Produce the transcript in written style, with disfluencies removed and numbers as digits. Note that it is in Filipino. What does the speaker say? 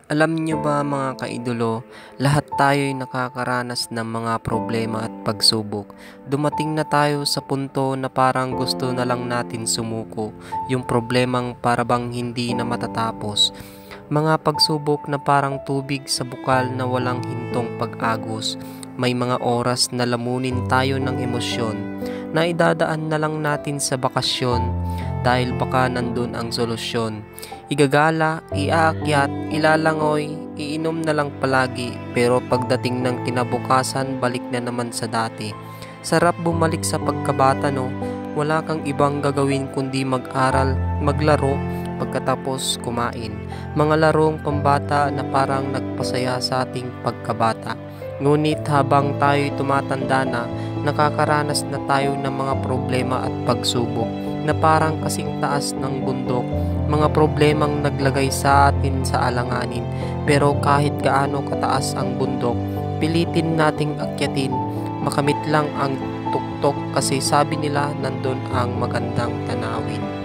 Alam niyo ba mga kaidolo, lahat tayo'y nakakaranas ng mga problema at pagsubok. Dumating na tayo sa punto na parang gusto na lang natin sumuko, yung problemang parabang hindi na matatapos. Mga pagsubok na parang tubig sa bukal na walang hintong pag-agos. May mga oras na lamunin tayo ng emosyon na idadaan na lang natin sa bakasyon dahil baka nandun ang solusyon. Igagala, iaakyat, ilalangoy, iinom na lang palagi pero pagdating ng kinabukasan balik na naman sa dati. Sarap bumalik sa pagkabata no, wala kang ibang gagawin kundi mag-aral, maglaro, pagkatapos kumain. Mga larong pambata na parang nagpasaya sa ating pagkabata. Ngunit habang tayo'y tumatanda na, nakakaranas na tayo ng mga problema at pagsubok na parang kasing taas ng bundok, mga problemang naglagay sa atin sa alanganin. Pero kahit gaano kataas ang bundok, pilitin nating akyatin, makamit lang ang tuktok kasi sabi nila nandun ang magandang tanawin.